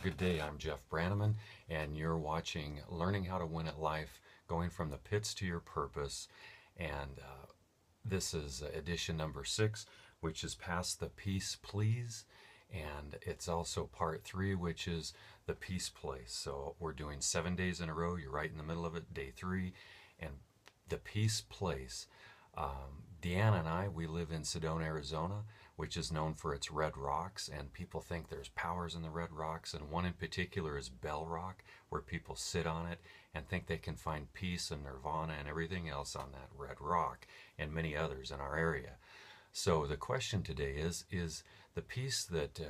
Good day. I'm Jeff Branneman, and you're watching Learning How to Win at Life, going from the pits to your purpose. And this is edition number 6, which is Past the Peace Please. And it's also part 3, which is the Peace Place. So we're doing 7 days in a row. You're right in the middle of it, day 3. And the Peace Place. Deanna and I, we live in Sedona, Arizona, which is known for its red rocks, and people think there's powers in the red rocks, and one in particular is Bell Rock, where people sit on it and think they can find peace and nirvana and everything else on that red rock, and many others in our area. So the question today is the peace that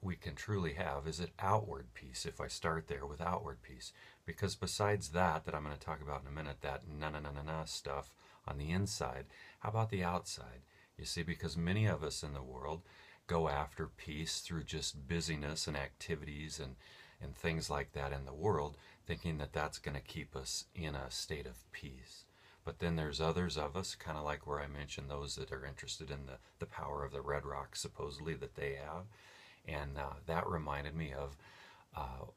we can truly have, is it outward peace, if I start there with outward peace? Because besides that I'm going to talk about in a minute, that na-na-na-na-na stuff on the inside, how about the outside? You see, because many of us in the world go after peace through just busyness and activities and things like that in the world, thinking that that's going to keep us in a state of peace. But then there's others of us, kind of like where I mentioned those that are interested in the power of the red rock, supposedly, that they have. And that reminded me of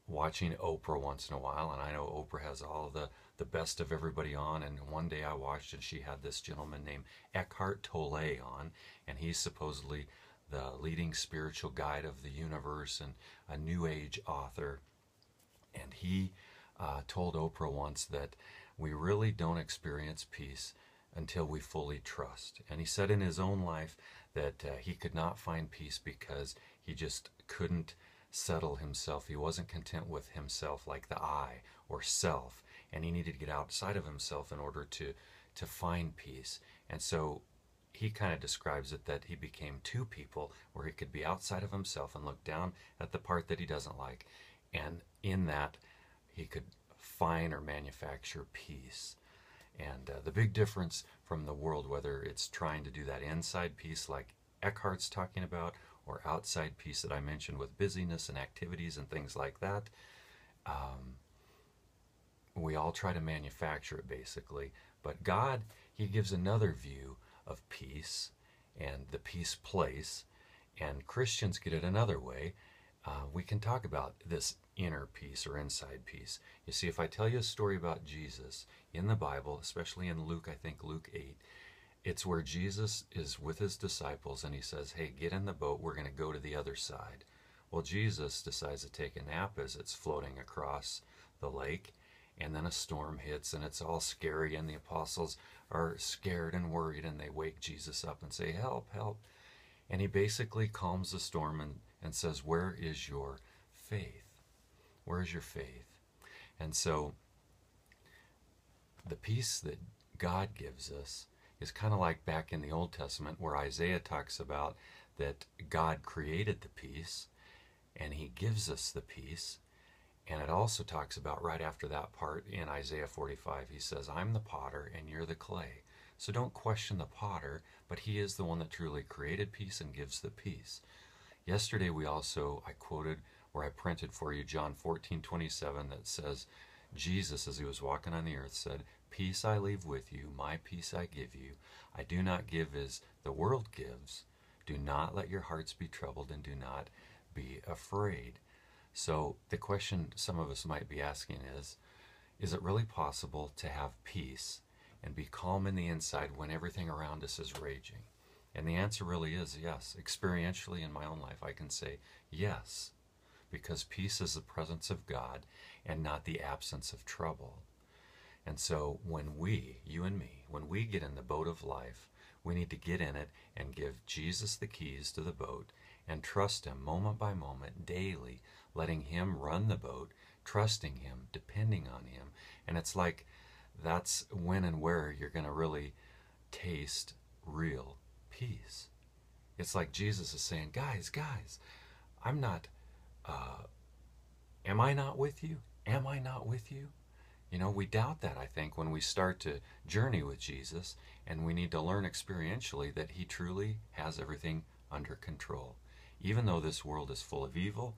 watching Oprah once in a while, and I know Oprah has all the best of everybody on, and one day I watched and she had this gentleman named Eckhart Tolle on, and he's supposedly the leading spiritual guide of the universe and a new age author, and he told Oprah once that we really don't experience peace until we fully trust. And he said in his own life that he could not find peace because he just couldn't settle himself. He wasn't content with himself, like the I or self, and he needed to get outside of himself in order to find peace. And so he kind of describes it that he became two people, where he could be outside of himself and look down at the part that he doesn't like, and in that he could find or manufacture peace. And the big difference from the world, whether it's trying to do that inside peace like Eckhart's talking about, or outside peace that I mentioned with busyness and activities and things like that, we all try to manufacture it basically. But God, He gives another view of peace and the peace place, and Christians get it another way. We can talk about this inner peace or inside peace. You see, if I tell you a story about Jesus in the Bible, especially in Luke, I think Luke 8, it's where Jesus is with his disciples and he says, hey, get in the boat, we're going to go to the other side. Well, Jesus decides to take a nap as it's floating across the lake, and then a storm hits and it's all scary, and the apostles are scared and worried, and they wake Jesus up and say, help, help. And he basically calms the storm and says, where is your faith? Where is your faith? And so the peace that God gives us is kind of like back in the Old Testament, where Isaiah talks about that God created the peace and he gives us the peace. And it also talks about right after that part in Isaiah 45, he says, I'm the potter and you're the clay. So don't question the potter, but he is the one that truly created peace and gives the peace. Yesterday I quoted, where I printed for you, John 14:27, that says, Jesus, as he was walking on the earth, said, peace I leave with you, my peace I give you. I do not give as the world gives. Do not let your hearts be troubled, and do not be afraid. So the question some of us might be asking is it really possible to have peace and be calm in the inside when everything around us is raging? And the answer really is yes. Experientially in my own life, I can say yes, because peace is the presence of God and not the absence of trouble. And so when we, you and me, when we get in the boat of life, we need to get in it and give Jesus the keys to the boat and trust him moment by moment, daily, letting him run the boat, trusting him, depending on him. And it's like that's when and where you're going to really taste real peace. It's like Jesus is saying, guys, I'm not, am I not with you? Am I not with you? You know, we doubt that, I think, when we start to journey with Jesus, and we need to learn experientially that he truly has everything under control. Even though this world is full of evil,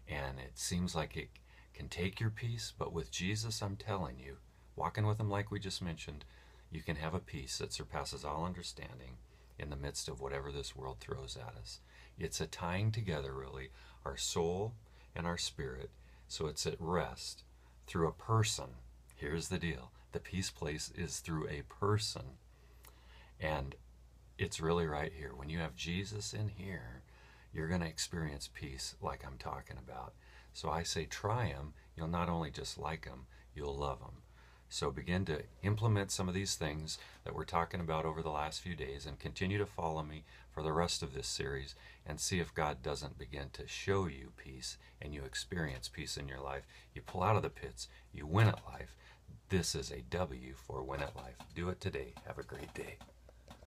and it seems like it can take your peace, but with Jesus, I'm telling you, walking with him like we just mentioned, you can have a peace that surpasses all understanding in the midst of whatever this world throws at us. It's a tying together, really, our soul and our spirit, so it's at rest through a person. Here's the deal. The peace place is through a person. And it's really right here. When you have Jesus in here, you're going to experience peace like I'm talking about. So I say try him. You'll not only just like him, you'll love him. So begin to implement some of these things that we're talking about over the last few days, and continue to follow me for the rest of this series, and see if God doesn't begin to show you peace and you experience peace in your life. You pull out of the pits, you win at life. This is a W for Win at Life. Do it today. Have a great day.